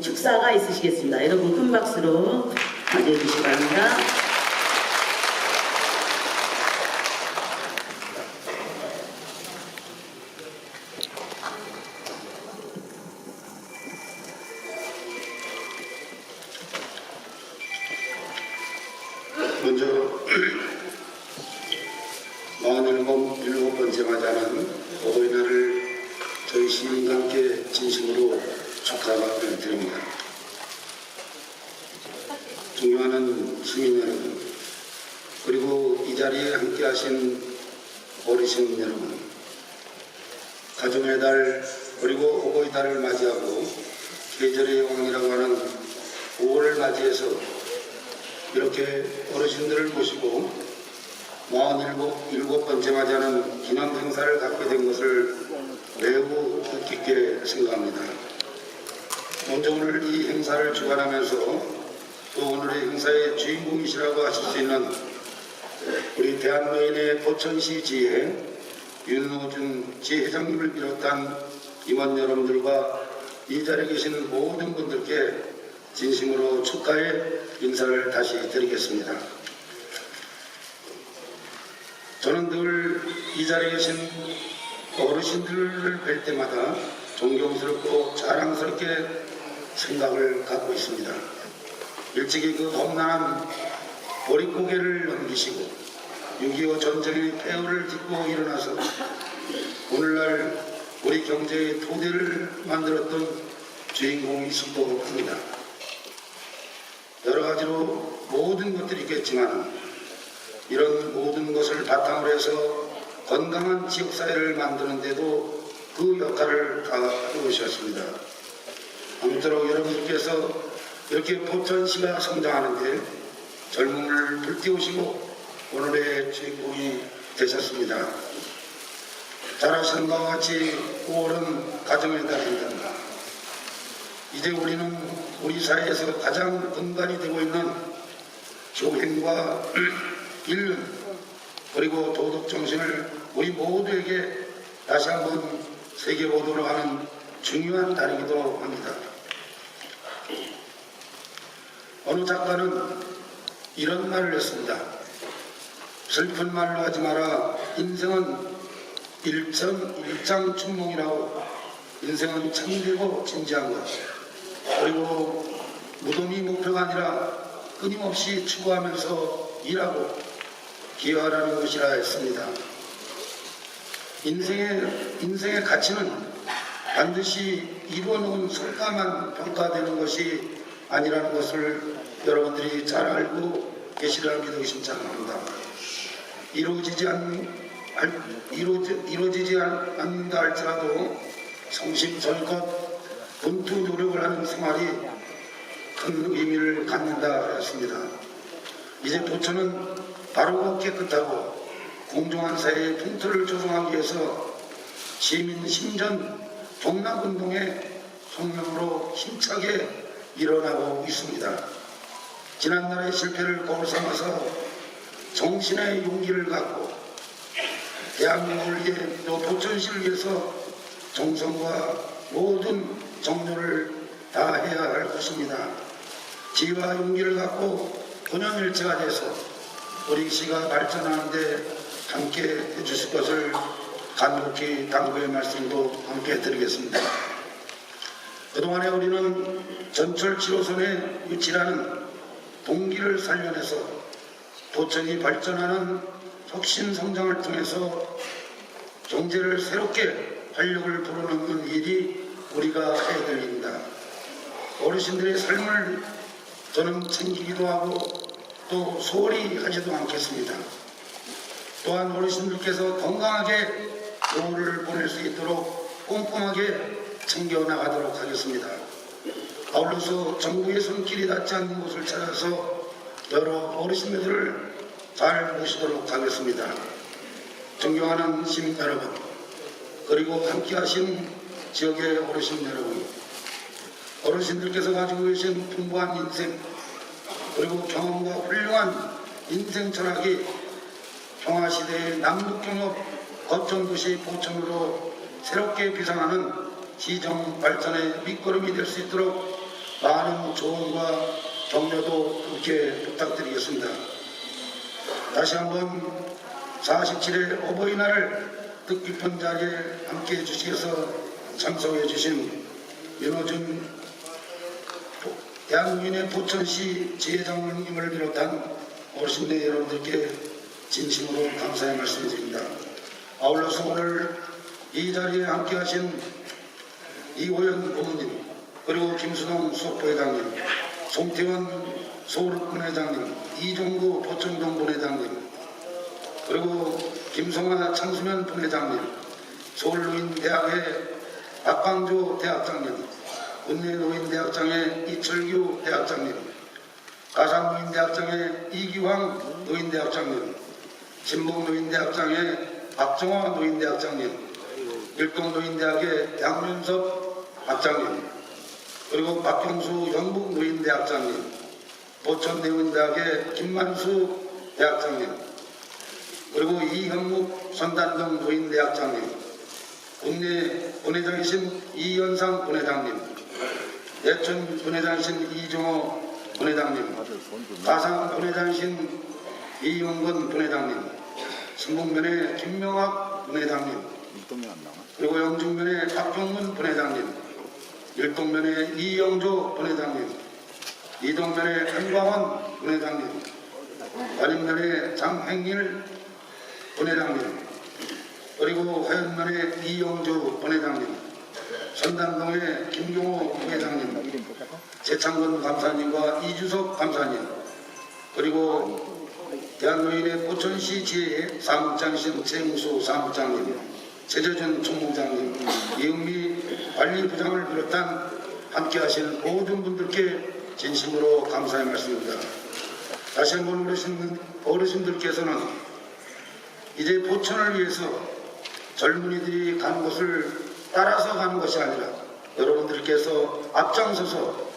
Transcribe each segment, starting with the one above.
축사가 있으시겠습니다. 여러분 큰 박수로 맞이해 주시기 바랍니다. 먼저 47번째 맞이하는 어버이날을 저희 시민과 함께 진심으로 축하를 드립니다. 존경하는 시민 여러분, 그리고 이 자리에 함께 하신 어르신 여러분, 가정의 달 그리고 어버이달을 맞이하고 계절의 왕이라고 하는 5월을 맞이해서 이렇게 어르신들을 모시고 47번째 맞이하는 기념 행사를 갖게 된 것을 매우 뜻깊게 생각합니다. 먼저 오늘 이 행사를 주관하면서 또 오늘의 행사의 주인공이시라고 하실 수 있는 우리 대한노인의 포천시 지회 윤호준 지회장님을 비롯한 임원 여러분들과 이 자리에 계신 모든 분들께 진심으로 축하의 인사를 다시 드리겠습니다. 저는 늘 이 자리에 계신 어르신들을 뵐 때마다 존경스럽고 자랑스럽게 생각을 갖고 있습니다. 일찍이 그 험난한 보릿고개를 넘기시고 6.25 전쟁의 폐허를 딛고 일어나서 오늘날 우리 경제의 토대를 만들었던 주인공이시기도 합니다. 여러 가지로 모든 것들이 있겠지만 이런 모든 것을 바탕으로 해서 건강한 지역사회를 만드는 데도 그 역할을 다 해오셨습니다. 아무쪼록 여러분께서 이렇게 포천시가 성장하는데 젊음을 불태우시고 오늘의 주인공이 되셨습니다. 잘 아시는 바와 같이 5월은 가정의 달입니다. 이제 우리는 우리 사회에서 가장 근간이 되고 있는 교행과 인륜 그리고 도덕 정신을 우리 모두에게 다시 한번 새겨보도록 하는 중요한 달이기도 합니다. 어느 작가는 이런 말을 했습니다. 슬픈 말로 하지 마라. 인생은 일장춘몽이라고. 인생은 참되고 진지한 것. 그리고 무덤이 목표가 아니라 끊임없이 추구하면서 일하고 기여하라는 것이라 했습니다. 인생의 가치는 반드시 이루어놓은 성과만 평가되는 것이 아니라는 것을 여러분들이 잘 알고 계시리라 믿어 심장합니다. 이루어지지 않는다 할지라도 성심성의껏 본투 노력을 하는 생활이 큰 의미를 갖는다 했습니다. 이제 포천은 바르고 깨끗하고 공정한 사회의 풍토를 조성하기 위해서 시민 심전 동락운동의 혁명으로 힘차게 일어나고 있습니다. 지난날의 실패를 거울 삼아서 정신의 용기를 갖고 대한민국을 위해 또 포천시를 위해서 정성과 모든 정열을 다해야 할 것입니다. 지혜와 용기를 갖고 혼연일체가 돼서 우리 시가 발전하는데 함께 해주실 것을 간곡히 당부의 말씀도 함께 드리겠습니다. 그동안에 우리는 전철 7호선에 위치하는 동기를 살려내서 포천이 발전하는 혁신 성장을 통해서 경제를 새롭게 활력을 불어넣는 일이 우리가 해야 될 일입니다. 어르신들의 삶을 저는 챙기기도 하고 또 소홀히 하지도 않겠습니다. 또한 어르신들께서 건강하게 노후를 보낼 수 있도록 꼼꼼하게 챙겨나가도록 하겠습니다. 아울러서 정부의 손길이 닿지 않는 곳을 찾아서 여러 어르신들을 잘 모시도록 하겠습니다. 존경하는 시민 여러분, 그리고 함께하신 지역의 어르신 여러분, 어르신들께서 가지고 계신 풍부한 인생 그리고 경험과 훌륭한 인생 철학이 평화시대의 남북경협 거점도시 포천으로 새롭게 비상하는 시정 발전의 밑거름이 될 수 있도록 많은 조언과 격려도 함께 부탁드리겠습니다. 다시 한번 47회 어버이날을 뜻깊은 자리에 함께해 주시어서 참석해 주신 윤호준 대한민의 포천시 지회장님을 비롯한 어르신들 여러분들께 진심으로 감사의 말씀드립니다. 아울러서 오늘 이 자리에 함께하신 이호연 고모님, 그리고 김수동 수석부회장님, 송태원 서울분회장님, 이종구 포천동 분회장님, 그리고 김성화 창수면 분회장님, 서울노인대학의 박광조 대학장님, 은혜노인대학장의 이철규 대학장님, 가산노인대학장의 이기황 노인대학장님, 진봉노인대학장의 박정화 노인대학장님, 일동노인대학의 양윤섭 학장님, 그리고 박경수 영북노인대학장님, 포천노인대학의 김만수 대학장님, 그리고 이현묵 선단동 노인대학장님, 국내 본회장이신 이현상 본회장님, 예천 본회장이신 이종호 본회장님, 가상 본회장이신 이용건 본회장님, 신북면의 김명학 본회장님, 그리고 영중면의 박종문 본회장님, 일동면의 이영조 본회장님, 이동면의 한광원 본회장님, 관인면의 장행일 본회장님, 그리고 화연면의 이영조 본회장님, 선단동의 김용호 부회장님, 재창건 감사님과 이주석 감사님, 그리고 대한노인의 포천시 지회의 사무장이신 최웅수 사무장님, 최재준 총무장님, 이은미 관리부장을 비롯한 함께하시는 모든 분들께 진심으로 감사의 말씀입니다. 다시 한번 어르신들께서는 이제 포천을 위해서 젊은이들이 가는 곳을 따라서 가는 것이 아니라 여러분들께서 앞장서서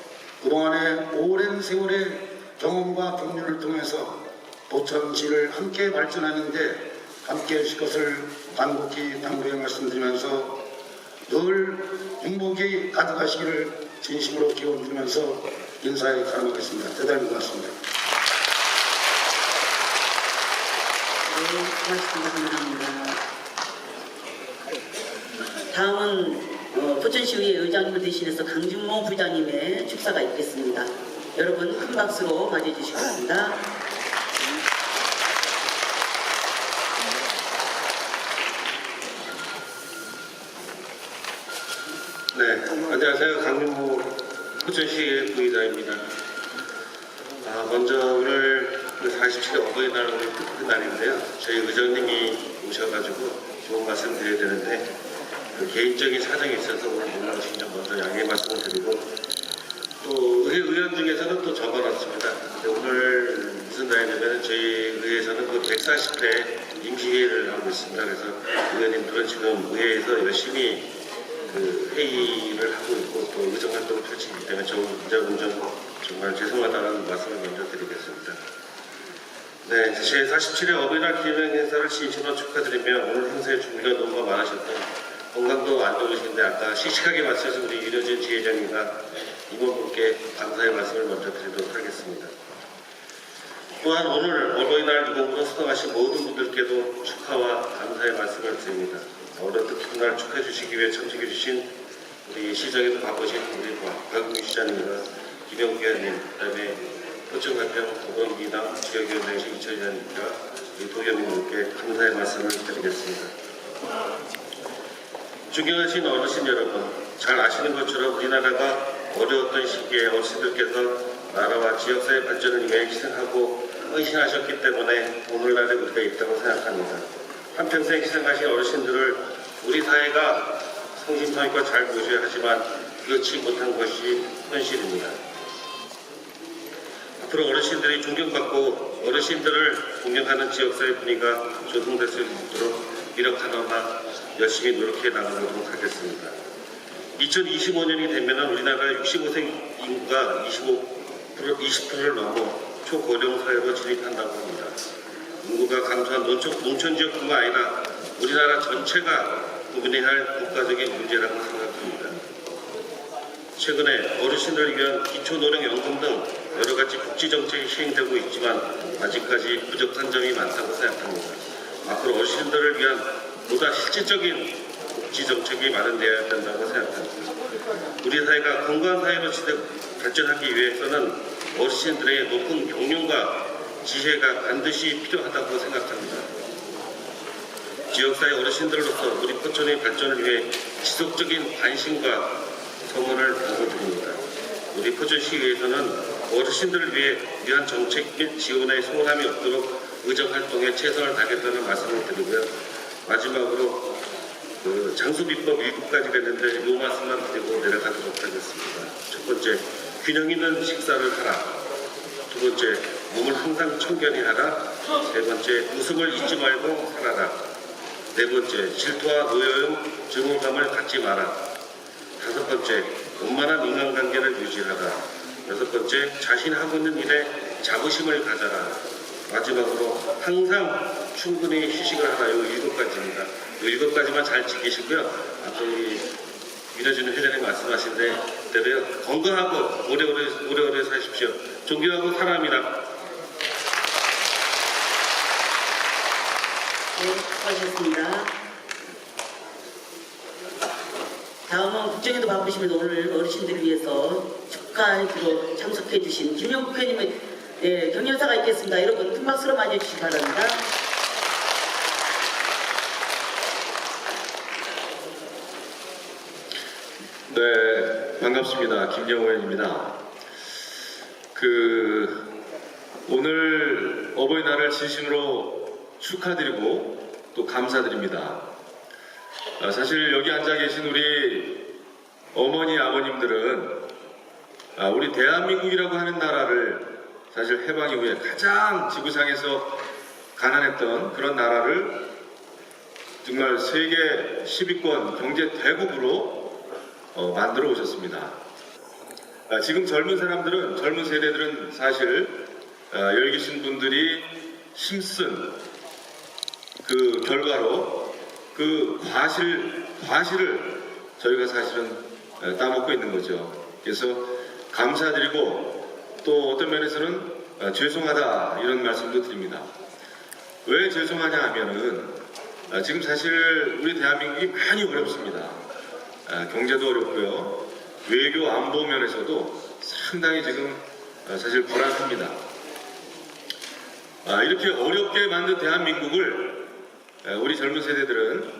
그동안의 오랜 세월의 경험과 격려를 통해서 포천시를 함께 발전하는데 함께 해주실 것을 간곡히 당부해 말씀드리면서 늘 행복이 가득하시기를 진심으로 기원드리면서 인사에 가름하겠습니다. 대단히 고맙습니다. 네, 고맙습니다. 감사합니다. 다음은 포천시의회 의장님을 대신해서 강준모 부장님의 축사가 있겠습니다. 여러분 큰 박수로 맞이해 주시겠습니다. 네, 안녕하세요. 강준모 포천시의 부의장입니다. 먼저 오늘 47회 어버이날 오늘 뜻깊은 날인데요. 저희 의장님이 오셔가지고 좋은 말씀 드려야 되는데 개인적인 사정이 있어서 오늘 못 나오신 점 먼저 양해 말씀을 드리고 또 의원 중에서는 또 적어놨습니다. 근데 오늘 무슨 날이냐면 저희 의회에서는 그 140회 임시회의를 하고 있습니다. 그래서 의원님들은 지금 의회에서 열심히 그 회의를 하고 있고 또 의정 활동을 펼치기 때문에 저 정말 죄송하다는 말씀을 먼저 드리겠습니다. 네, 제47회 어버이날 기념 행사를 진심으로 축하드리며 오늘 행사에 준비가 너무 많으셨던 건강도 안 좋으신데 아까 씩씩하게 맞춰서 우리 윤여준 지회장님과 임원분께 감사의 말씀을 먼저 드리도록 하겠습니다. 또한 오늘 어버이날 무공으로 수고하신 모든 분들께도 축하와 감사의 말씀을 드립니다. 오늘 뜻깊은 날 축하해 주시기 위해 참석해 주신 우리 시장에도 바쁘신 우리 박은규 시장님과 김영기 의원님, 그다음에 포천가평 도범기당 지역위원장이신 이철 의원님과 우리 도겸님께 감사의 말씀을 드리겠습니다. 존경하신 어르신 여러분, 잘 아시는 것처럼 우리나라가 어려웠던 시기에 어르신들께서 나라와 지역사회 발전을 위해 희생하고 헌신하셨기 때문에 오늘날에 우리가 있다고 생각합니다. 한평생 희생하신 어르신들을 우리 사회가 성심성의껏 잘 모셔야 하지만 그렇지 못한 것이 현실입니다. 앞으로 어르신들이 존경받고 어르신들을 공경하는 지역사회 분위기가 조성될 수 있도록 이렇게나마 열심히 노력해 나가도록 하겠습니다. 2025년이 되면 우리나라 65세 인구가 20%를 넘어 초고령 사회로 진입한다고 합니다. 인구가 감소한 농촌 지역뿐만 아니라 우리나라 전체가 고민해야 할 국가적인 문제라고 생각합니다. 최근에 어르신들을 위한 기초노령연금 등 여러 가지 복지정책이 시행되고 있지만 아직까지 부족한 점이 많다고 생각합니다. 앞으로 어르신들을 위한 보다 실질적인 복지정책이 마련되어야 된다고 생각합니다. 우리 사회가 건강한 사회로 발전하기 위해서는 어르신들의 높은 경륜과 지혜가 반드시 필요하다고 생각합니다. 지역사회 어르신들로서 우리 포천의 발전을 위해 지속적인 관심과 성원을 당부드립니다. 우리 포천시의회에서는 어르신들을 위한 정책 및 지원에 소홀함이 없도록 의정활동에 최선을 다하겠다는 말씀을 드리고요. 마지막으로 장소비법 7가지가 있는데 이 말씀만 드리고 내려가도록 하겠습니다. 첫 번째, 균형 있는 식사를 하라. 두 번째, 몸을 항상 청결히 하라. 세 번째, 웃음을 잊지 말고 살아라. 네 번째, 질투와 노여움, 증오감을 갖지 마라. 다섯 번째, 원만한 인간관계를 유지하라. 여섯 번째, 자신이 하고 있는 일에 자부심을 가져라. 마지막으로 항상 충분히 휴식을 하라. 이 7가지입니다. 이 7가지만 잘 지키시고요. 아까 우리 민호진 회장님 말씀하신 대로요. 건강하고 오래오래 사십시오. 존경하고 사랑합니다. 네, 수고하셨습니다. 다음은 국정에도 바쁘시면 오늘 어르신들을 위해서 축하하기로 참석해 주신 김영 국회의원님의 경연사가 있겠습니다. 여러분 큰 박수로 맞이해 주시기 바랍니다. 네, 반갑습니다. 김영호 의원입니다. 오늘 어버이날을 진심으로 축하드리고 또 감사드립니다. 사실 여기 앉아 계신 우리 어머니, 아버님들은 우리 대한민국이라고 하는 나라를 사실 해방 이후에 가장 지구상에서 가난했던 그런 나라를 정말 세계 10위권 경제 대국으로 만들어 오셨습니다. 지금 젊은 세대들은 사실 여기 계신 분들이 힘쓴 그 결과로 그 과실을 저희가 사실은 따먹고 있는 거죠. 그래서 감사드리고 또 어떤 면에서는 죄송하다 이런 말씀도 드립니다. 왜 죄송하냐 하면은 지금 사실 우리 대한민국이 많이 어렵습니다. 경제도 어렵고요. 외교 안보 면에서도 상당히 지금 사실 불안합니다. 이렇게 어렵게 만든 대한민국을 우리 젊은 세대들은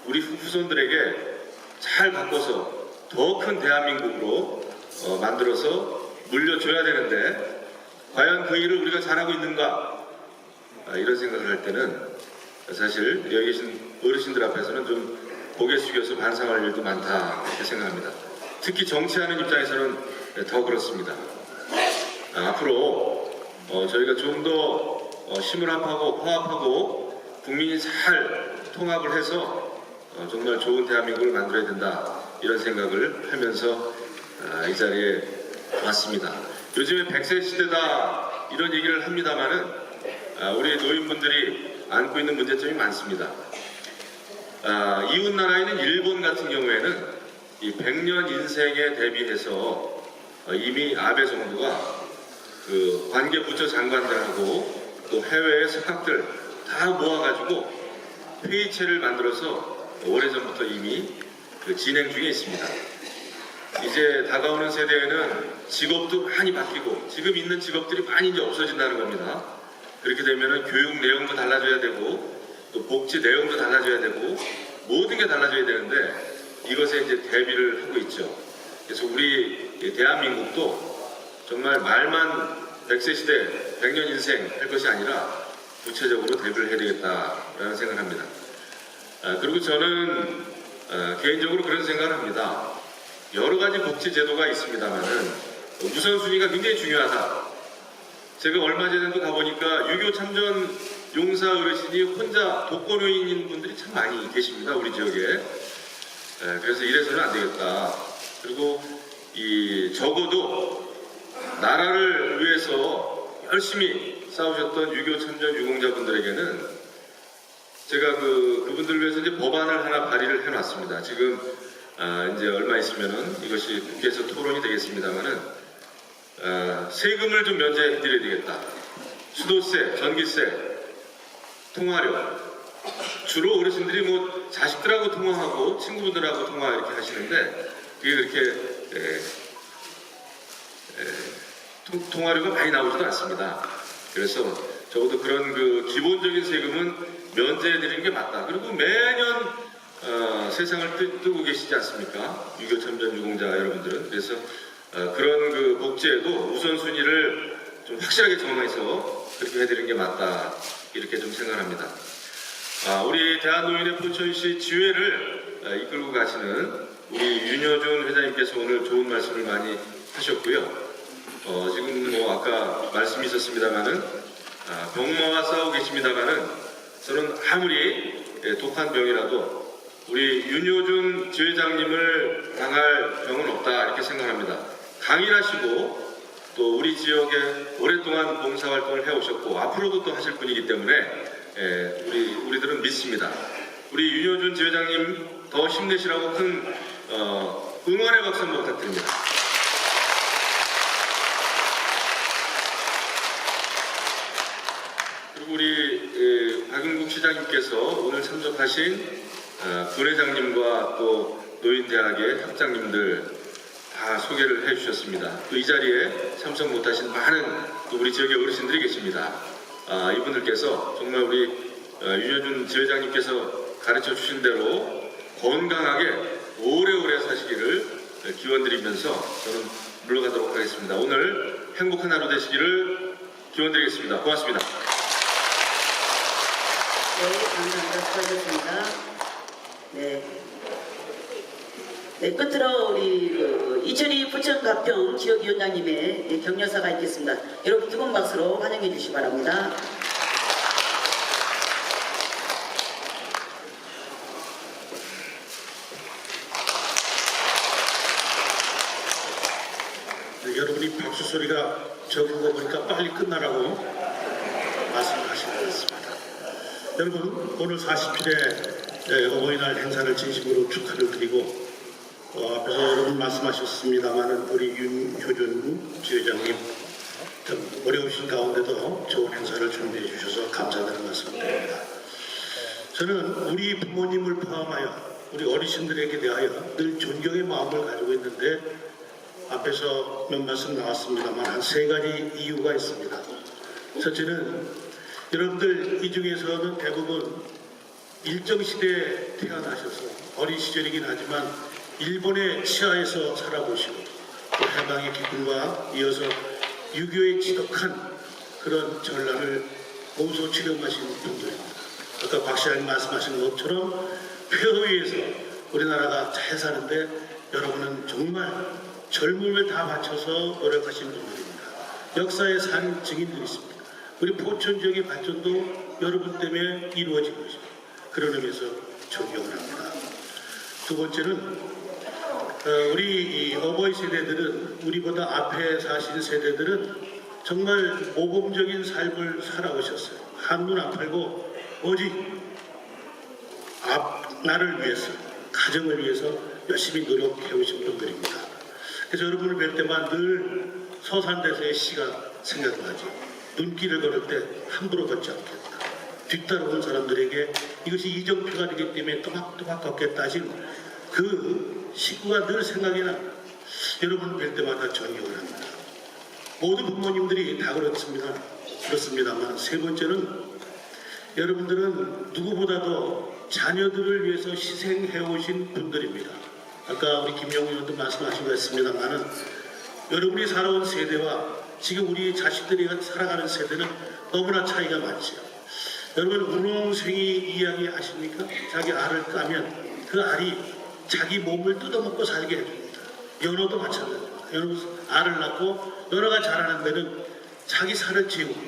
우리 후손들에게 잘 바꿔서 더 큰 대한민국으로 만들어서 물려줘야 되는데 과연 그 일을 우리가 잘하고 있는가 이런 생각을 할 때는 사실 여기 계신 어르신들 앞에서는 좀 고개 숙여서 반성할 일도 많다 이렇게 생각합니다. 특히 정치하는 입장에서는 더 그렇습니다. 앞으로 저희가 좀 더 힘을 합하고 화합하고 국민이 잘 통합을 해서 정말 좋은 대한민국을 만들어야 된다 이런 생각을 하면서 이 자리에 왔습니다. 요즘에 100세 시대다 이런 얘기를 합니다만은 우리 노인분들이 안고 있는 문제점이 많습니다. 이웃 나라에는 일본 같은 경우에는 이 100년 인생에 대비해서 이미 아베 정부가 그 관계부처 장관들하고 또 해외의 석학들 다 모아가지고 회의체를 만들어서 오래전부터 이미 진행 중에 있습니다. 이제 다가오는 세대에는 직업도 많이 바뀌고 지금 있는 직업들이 많이 이제 없어진다는 겁니다. 그렇게 되면은 교육 내용도 달라져야 되고 또 복지 내용도 달라져야 되고 모든 게 달라져야 되는데 이것에 이제 대비를 하고 있죠. 그래서 우리 대한민국도 정말 말만 100세 시대, 100년 인생 할 것이 아니라 구체적으로 대비를 해야 되겠다라는 생각을 합니다. 그리고 저는 개인적으로 그런 생각을 합니다. 여러 가지 복지 제도가 있습니다만은 우선순위가 굉장히 중요하다. 제가 얼마 전에도 가보니까 6.25 참전 용사 어르신이 혼자 독거노인인 분들이 참 많이 계십니다. 우리 지역에. 그래서 이래서는 안 되겠다. 그리고 적어도 나라를 위해서 열심히 싸우셨던 6.25 참전 유공자분들에게는 제가 그분들을 위해서 이제 법안을 하나 발의를 해놨습니다. 지금 이제 얼마 있으면은 이것이 국회에서 토론이 되겠습니다만은 세금을 좀 면제해드려야 되겠다. 수도세, 전기세, 통화료. 주로 어르신들이 뭐 자식들하고 통화하고 친구분들하고 통화 이렇게 하시는데 그게 그렇게 통화료가 많이 나오지도 않습니다. 그래서 적어도 그런 그 기본적인 세금은 면제해드리는 게 맞다. 그리고 매년 세상을 뜨고 계시지 않습니까? 유교 참전 유공자 여러분들은. 그래서 그런 그 복지에도 우선순위를 좀 확실하게 정해서 그렇게 해드리는 게 맞다. 이렇게 좀 생각합니다. 우리 대한노인의 포천시 지회를 이끌고 가시는 우리 윤여준 회장님께서 오늘 좋은 말씀을 많이 하셨고요. 지금 뭐 아까 말씀이 있었습니다만은 병마와 싸우고 계십니다만은 저는 아무리 독한 병이라도 우리 윤여준 지회장님을 당할 병은 없다 이렇게 생각합니다. 강인하시고 또 우리 지역에 오랫동안 봉사활동을 해오셨고 앞으로도 또 하실 분이기 때문에 우리들은 믿습니다. 우리 윤여준 지회장님 더 힘내시라고 큰 응원의 박수 한번 부탁드립니다. 그리고 우리 박윤국 시장님께서 오늘 참석하신 부회장님과 또 노인대학의 학장님들 다 소개를 해주셨습니다. 또 이 자리에 참석 못하신 많은 또 우리 지역의 어르신들이 계십니다. 이분들께서 정말 우리 윤여준 지회장님께서 가르쳐 주신 대로 건강하게 오래오래 사시기를 기원드리면서 저는 물러가도록 하겠습니다. 오늘 행복한 하루 되시기를 기원드리겠습니다. 고맙습니다. 네, 감사합니다. 수고하셨습니다. 네, 끝으로 우리 이철희 부천 가평 지역위원장님의 격려사가 있겠습니다. 여러분 뜨거운 박수로 환영해 주시기 바랍니다. 여러분이 박수 소리가 적은 거 보니까 빨리 끝나라고 말씀하신 것 같습니다. 여러분 오늘 40일에 어버이날 행사를 진심으로 축하를 드리고 앞에서 여러분 말씀하셨습니다만 우리 윤효준 지회장님 좀 어려우신 가운데도 좋은 행사를 준비해 주셔서 감사드리는 말씀드립니다. 저는 우리 부모님을 포함하여 우리 어르신들에게 대하여 늘 존경의 마음을 가지고 있는데 앞에서 몇 말씀 나왔습니다만 한 3가지 이유가 있습니다. 첫째는 여러분들 이 중에서는 대부분 일정시대에 태어나셔서 어린 시절이긴 하지만 일본의 치하에서 살아보시고 또 해방의 기쁨과 이어서 유교의 지독한 그런 전란을 몸소 치료하신 분들입니다. 아까 박 시장님 말씀하신 것처럼 폐허위에서 우리나라가 잘 사는데 여러분은 정말 젊음을 다 바쳐서 노력하신 분들입니다. 역사의 산 증인들이십니다. 우리 포천 지역의 발전도 여러분 때문에 이루어진 것입니다. 그런 의미에서 존경을 합니다. 두 번째는 우리 어버이 세대들은 우리보다 앞에 사신 세대들은 정말 모범적인 삶을 살아오셨어요. 한눈 안 팔고 오직 나를 위해서 가정을 위해서 열심히 노력해 오신 분들입니다. 그래서 여러분을 뵐 때만 늘 서산대서의 시가 생각나지. 눈길을 걸을 때 함부로 걷지 않겠다. 뒤따라오는 사람들에게 이것이 이정표가 되기 때문에 또박또박 걷겠다 하신 그 시구가 늘 생각이 납니다. 여러분을 뵐 때마다 존경을 합니다. 모든 부모님들이 다 그렇습니다만 세 번째는 여러분들은 누구보다도 자녀들을 위해서 희생해오신 분들입니다. 아까 우리 김영우 의원도 말씀하신 것 같습니다만은 여러분이 살아온 세대와 지금 우리 자식들이 살아가는 세대는 너무나 차이가 많죠. 여러분 우롱생이 이야기 아십니까? 자기 알을 까면 그 알이 자기 몸을 뜯어먹고 살게 해줍니다. 연어도 마찬가지입니다. 여러분 알을 낳고 연어가 자라는 데는 자기 살을 지우고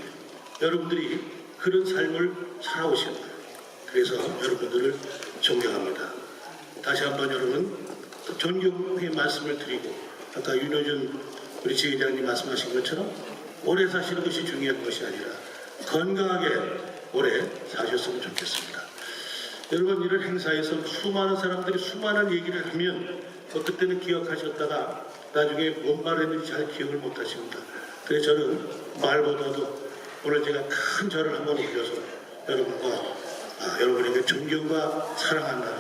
여러분들이 그런 삶을 살아오신 거예요. 그래서 여러분들을 존경합니다. 다시 한번 여러분 존경의 말씀을 드리고 아까 윤여준 우리 지회장님 말씀하신 것처럼 오래 사시는 것이 중요한 것이 아니라 건강하게 오래 사셨으면 좋겠습니다. 여러분 이런 행사에서 수많은 사람들이 수많은 얘기를 하면 그때는 기억하셨다가 나중에 뭔 말을 했는지 잘 기억을 못 하십니다. 그래서 저는 말보다도 오늘 제가 큰 절을 한번 올려서 여러분과 여러분에게 존경과 사랑한다는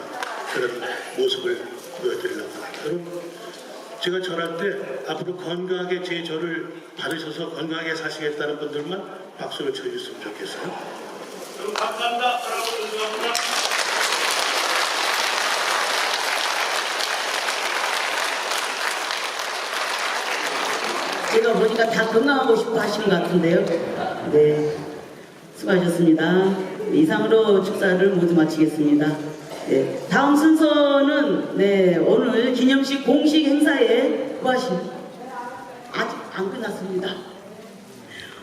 그런 모습을 보여드리려고 합니다. 여러분 제가 절할 때 앞으로 건강하게 제 절을 받으셔서 건강하게 사시겠다는 분들만 박수를 쳐주셨으면 좋겠어요. 여러분 감사합니다. 사랑하고 존경합니다. 제가 보니까 다 건강하고 싶어 하시는 것 같은데요. 네, 수고하셨습니다. 이상으로 축사를 모두 마치겠습니다. 네, 다음 순서는 오늘 기념식 공식 행사에 아직 안 끝났습니다.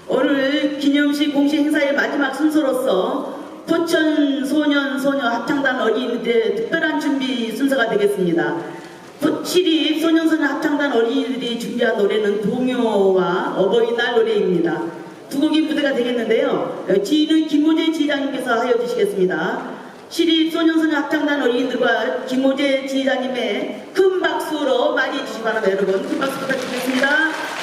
오늘 기념식 공식 행사의 마지막 순서로서 포천 소년 소녀 합창단 어린이들의 특별한 준비 순서가 되겠습니다. 시립 소년소녀 합창단 어린이들이 준비한 노래는 동요와 어버이날 노래입니다. 두 곡이 무대가 되겠는데요. 지휘는 김호재 지휘장님께서 하여 주시겠습니다. 시립 소년소녀 합창단 어린이들과 김호재 지휘장님의 큰 박수로 맞이해 주시기 바랍니다. 여러분 큰 박수 부탁드리겠습니다.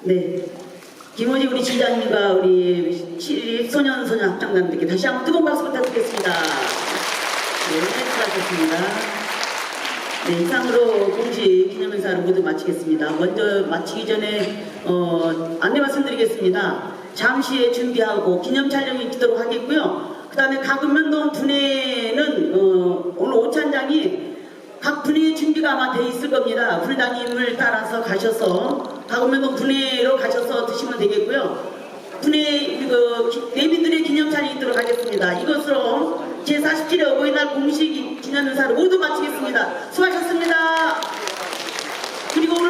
네. 김호지 우리 지장님과 우리 시립 소년 합창단들께 다시 한번 뜨거운 박수 부탁드리겠습니다. 네, 수고하셨습니다. 네, 이상으로 공식 기념행사를 모두 마치겠습니다. 먼저 마치기 전에 안내 말씀드리겠습니다. 잠시 후에 준비하고 기념 촬영이 있도록 하겠고요. 그 다음에 가금면동 분회는 오늘 오찬장이 각 분회 준비가 아마 돼 있을 겁니다. 불당님을 따라서 가셔서 가금면동 분회로 가셔서 드시면 되겠고요. 분회 내민들의 기념 촬영이 있도록 하겠습니다. 이것으로 제47회 어버이날 공식 기념행사를 모두 마치겠습니다. 수고하셨습니다. 그리고 오늘